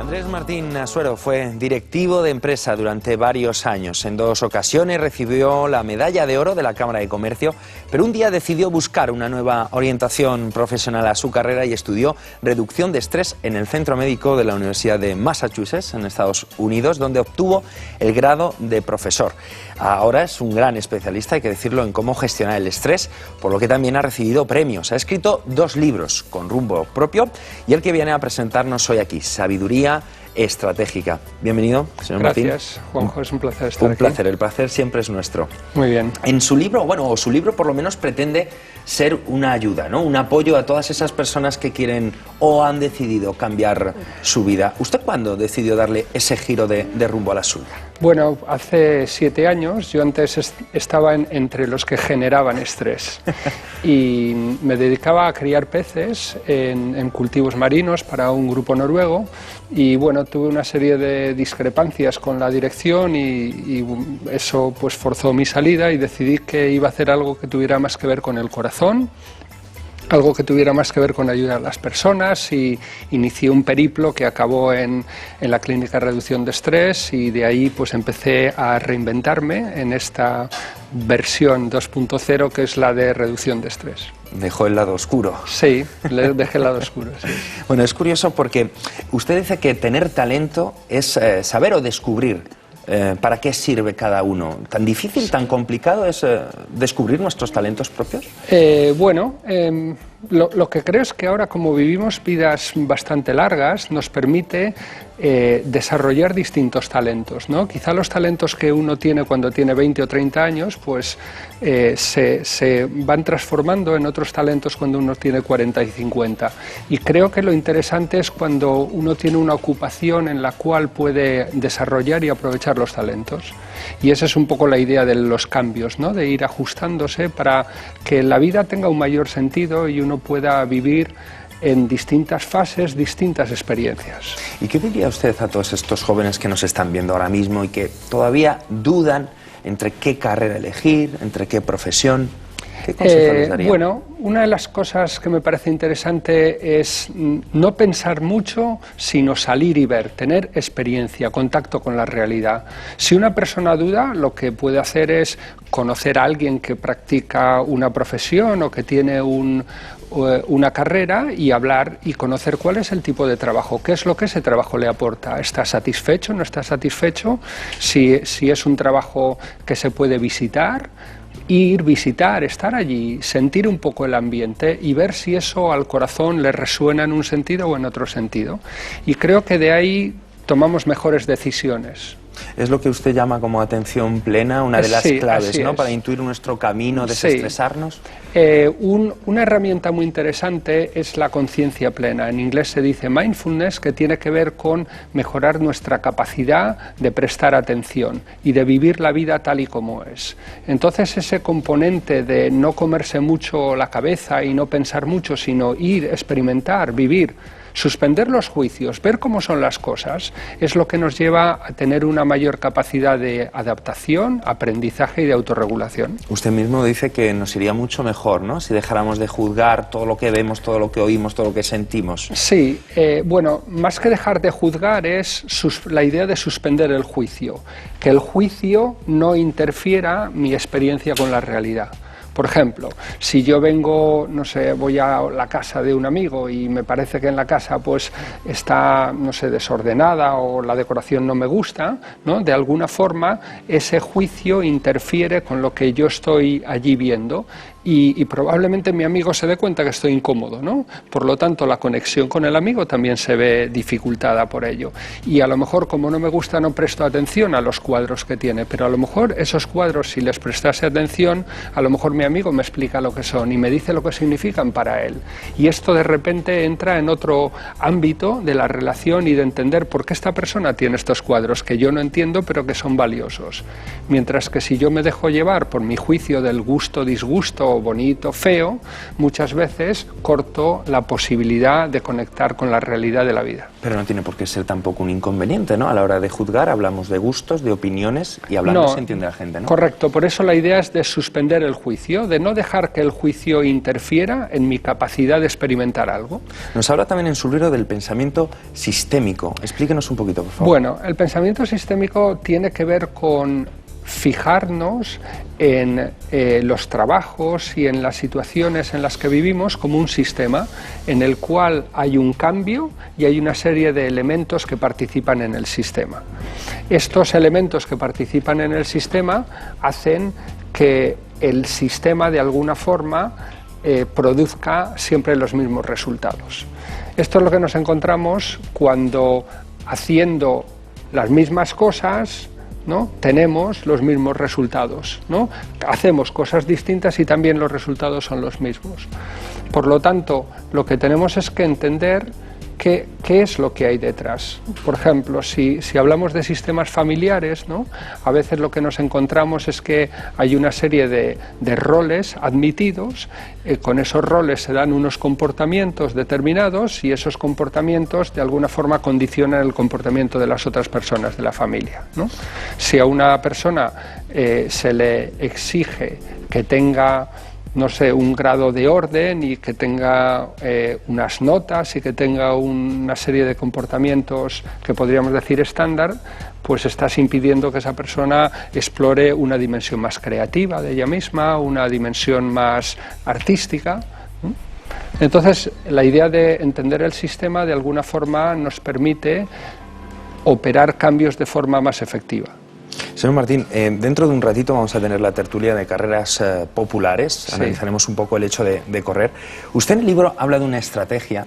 Andrés Martín Asuero fue directivo de empresa durante varios años. En 2 ocasiones recibió la medalla de oro de la Cámara de Comercio, pero un día decidió buscar una nueva orientación profesional a su carrera y estudió reducción de estrés en el Centro Médico de la Universidad de Massachusetts, en Estados Unidos, donde obtuvo el grado de profesor. Ahora es un gran especialista, hay que decirlo, en cómo gestionar el estrés, por lo que también ha recibido premios. Ha escrito 2 libros con rumbo propio y el que viene a presentarnos hoy aquí, Sabiduría Estratégica. Bienvenido, señor Martín. Gracias, Juanjo, es un placer estar aquí. Un placer, el placer siempre es nuestro. Muy bien. En su libro, o su libro por lo menos pretende ser una ayuda, ¿no? Un apoyo a todas esas personas que quieren o han decidido cambiar su vida. ¿Usted cuándo decidió darle ese giro de rumbo a la suya? Bueno, hace 7 años, yo antes estaba entre los que generaban estrés y me dedicaba a criar peces en cultivos marinos para un grupo noruego y bueno, tuve una serie de discrepancias con la dirección y eso pues forzó mi salida y decidí que iba a hacer algo que tuviera más que ver con el corazón, algo que tuviera más que ver con ayudar a las personas, y inicié un periplo que acabó en la clínica de reducción de estrés, y de ahí pues empecé a reinventarme en esta versión 2.0 que es la de reducción de estrés. Dejó el lado oscuro. Sí, dejé el lado oscuro, sí. Bueno, es curioso porque usted dice que tener talento es saber o descubrir para qué sirve cada uno. ¿Tan difícil, tan complicado es descubrir nuestros talentos propios? Lo que creo es que ahora, como vivimos vidas bastante largas, nos permite desarrollar distintos talentos, ¿no? Quizá los talentos que uno tiene cuando tiene 20 o 30 años pues se van transformando en otros talentos cuando uno tiene 40 y 50. Y creo que lo interesante es cuando uno tiene una ocupación en la cual puede desarrollar y aprovechar los talentos. Y esa es un poco la idea de los cambios, ¿no? De ir ajustándose para que la vida tenga un mayor sentido y uno pueda vivir en distintas fases, distintas experiencias. ¿Y qué diría usted a todos estos jóvenes que nos están viendo ahora mismo y que todavía dudan entre qué carrera elegir, entre qué profesión? ¿Qué consejo les daría? Bueno, una de las cosas que me parece interesante es no pensar mucho, sino salir y ver, tener experiencia, contacto con la realidad. Si una persona duda, lo que puede hacer es conocer a alguien que practica una profesión o que tiene una carrera y hablar y conocer cuál es el tipo de trabajo, qué es lo que ese trabajo le aporta. ¿Está satisfecho? ¿No está satisfecho? Si es un trabajo que se puede visitar, ir, visitar, estar allí, sentir un poco el ambiente y ver si eso al corazón le resuena en un sentido o en otro sentido. Y creo que de ahí tomamos mejores decisiones. Es lo que usted llama como atención plena, una de las claves, ¿no? Para intuir nuestro camino, desestresarnos. Una herramienta muy interesante es la conciencia plena. En inglés se dice mindfulness, que tiene que ver con mejorar nuestra capacidad de prestar atención y de vivir la vida tal y como es. Entonces ese componente de no comerse mucho la cabeza y no pensar mucho, sino ir, experimentar, vivir, suspender los juicios, ver cómo son las cosas, es lo que nos lleva a tener una mayor capacidad de adaptación, aprendizaje y de autorregulación. Usted mismo dice que nos iría mucho mejor, ¿no?, si dejáramos de juzgar todo lo que vemos, todo lo que oímos, todo lo que sentimos. Sí, bueno, más que dejar de juzgar es la idea de suspender el juicio, que el juicio no interfiera mi experiencia con la realidad. Por ejemplo, si yo vengo, no sé, voy a la casa de un amigo y me parece que en la casa pues está, no sé, desordenada o la decoración no me gusta, ¿no? De alguna forma ese juicio interfiere con lo que yo estoy allí viendo y probablemente mi amigo se dé cuenta que estoy incómodo, ¿no? Por lo tanto, la conexión con el amigo también se ve dificultada por ello. Y a lo mejor, como no me gusta, no presto atención a los cuadros que tiene, pero a lo mejor esos cuadros, si les prestase atención, a lo mejor mi amigo me explica lo que son y me dice lo que significan para él. Y esto de repente entra en otro ámbito de la relación y de entender por qué esta persona tiene estos cuadros que yo no entiendo, pero que son valiosos. Mientras que si yo me dejo llevar por mi juicio del gusto, disgusto, bonito, feo, muchas veces corto la posibilidad de conectar con la realidad de la vida. Pero no tiene por qué ser tampoco un inconveniente, ¿no? A la hora de juzgar hablamos de gustos, de opiniones y hablando se entiende la gente, ¿no? Correcto, por eso la idea es de suspender el juicio. juicio, de no dejar que el juicio interfiera en mi capacidad de experimentar algo. Nos habla también en su libro del pensamiento sistémico. Explíquenos un poquito, por favor. Bueno, el pensamiento sistémico tiene que ver con fijarnos en los trabajos y en las situaciones en las que vivimos como un sistema en el cual hay un cambio y hay una serie de elementos que participan en el sistema. Estos elementos que participan en el sistema hacen que el sistema de alguna forma produzca siempre los mismos resultados. Esto es lo que nos encontramos cuando, haciendo las mismas cosas, ¿no?, tenemos los mismos resultados, ¿no? Hacemos cosas distintas y también los resultados son los mismos. Por lo tanto, lo que tenemos es que entender qué es lo que hay detrás. Por ejemplo, si hablamos de sistemas familiares, ¿no?, a veces lo que nos encontramos es que hay una serie de roles admitidos, con esos roles se dan unos comportamientos determinados y esos comportamientos de alguna forma condicionan el comportamiento de las otras personas de la familia, ¿no? Si a una persona se le exige que tenga, no sé, un grado de orden y que tenga unas notas y que tenga una serie de comportamientos que podríamos decir estándar, pues estás impidiendo que esa persona explore una dimensión más creativa de ella misma, una dimensión más artística. Entonces, la idea de entender el sistema de alguna forma nos permite operar cambios de forma más efectiva. Señor Martín, dentro de un ratito vamos a tener la tertulia de carreras populares, sí. Analizaremos un poco el hecho de correr. Usted en el libro habla de una estrategia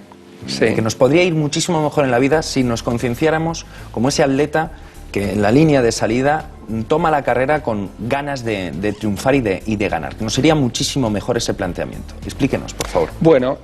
que nos podría ir muchísimo mejor en la vida si nos concienciáramos como ese atleta que en la línea de salida toma la carrera con ganas de triunfar y de ganar. Nos sería muchísimo mejor ese planteamiento. Explíquenos, por favor. Bueno,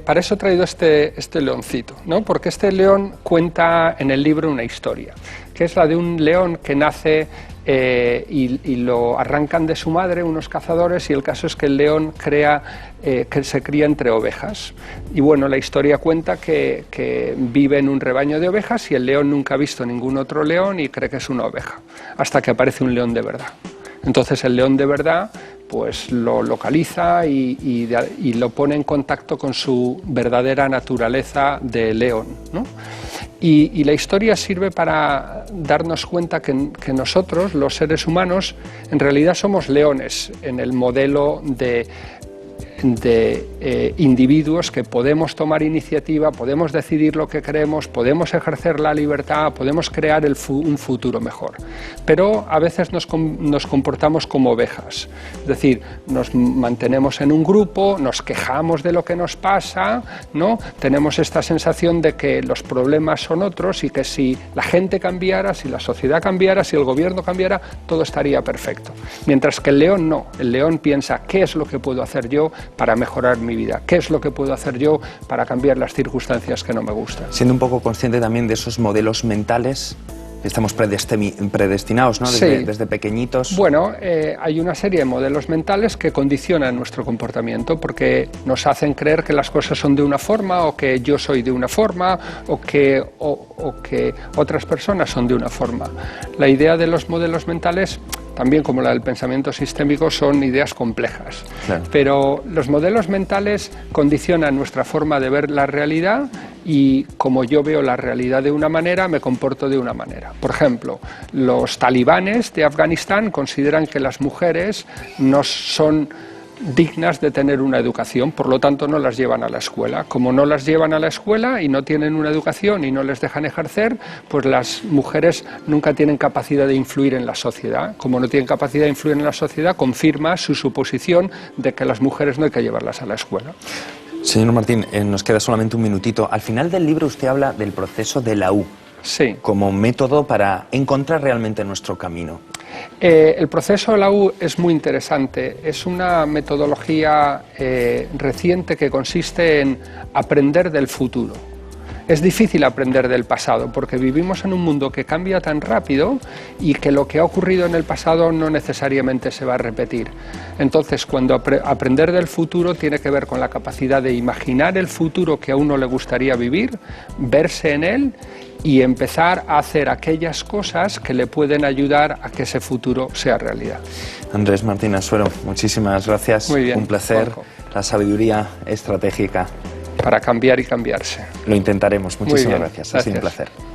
para eso he traído este leoncito, ¿no? Porque este león cuenta en el libro una historia, que es la de un león que nace y lo arrancan de su madre unos cazadores, y el caso es que el león que se cría entre ovejas. Y bueno, la historia cuenta que vive en un rebaño de ovejas y el león nunca ha visto ningún otro león y cree que es una oveja, hasta que aparece un león de verdad. Entonces el león de verdad pues lo localiza y lo pone en contacto con su verdadera naturaleza de león, ¿no? Y la historia sirve para darnos cuenta que nosotros, los seres humanos, en realidad somos leones en el modelo de individuos que podemos tomar iniciativa, podemos decidir lo que queremos, podemos ejercer la libertad, podemos crear un futuro mejor. Pero a veces nos comportamos como ovejas, es decir, nos mantenemos en un grupo, nos quejamos de lo que nos pasa, ¿no? Tenemos esta sensación de que los problemas son otros y que si la gente cambiara, si la sociedad cambiara, si el gobierno cambiara, todo estaría perfecto. Mientras que el león no, el león piensa ¿qué es lo que puedo hacer yo para mejorar mi vida? ¿Qué es lo que puedo hacer yo para cambiar las circunstancias que no me gustan? Siendo un poco consciente también de esos modelos mentales, estamos predestinados, ¿no? Desde pequeñitos. Bueno, hay una serie de modelos mentales que condicionan nuestro comportamiento porque nos hacen creer que las cosas son de una forma, o que yo soy de una forma, o que otras personas son de una forma. La idea de los modelos mentales, también como la del pensamiento sistémico, son ideas complejas. Claro. Pero los modelos mentales condicionan nuestra forma de ver la realidad, y como yo veo la realidad de una manera, me comporto de una manera. Por ejemplo, los talibanes de Afganistán consideran que las mujeres no son dignas de tener una educación, por lo tanto no las llevan a la escuela. Como no las llevan a la escuela y no tienen una educación y no les dejan ejercer, pues las mujeres nunca tienen capacidad de influir en la sociedad. Como no tienen capacidad de influir en la sociedad, confirma su suposición de que las mujeres no hay que llevarlas a la escuela. Señor Martín, nos queda solamente un minutito. Al final del libro usted habla del proceso de la U, sí, como método para encontrar realmente nuestro camino. El proceso de la U es muy interesante. Es una metodología reciente que consiste en aprender del futuro. Es difícil aprender del pasado porque vivimos en un mundo que cambia tan rápido y que lo que ha ocurrido en el pasado no necesariamente se va a repetir. Entonces, cuando aprender del futuro tiene que ver con la capacidad de imaginar el futuro que a uno le gustaría vivir, verse en él y empezar a hacer aquellas cosas que le pueden ayudar a que ese futuro sea realidad. Andrés Martín Asuero, muchísimas gracias. Muy bien, un placer. Juanjo. La sabiduría estratégica. Para cambiar y cambiarse. Lo intentaremos. Muchísimas Muy bien, gracias. Ha sido un gracias. placer.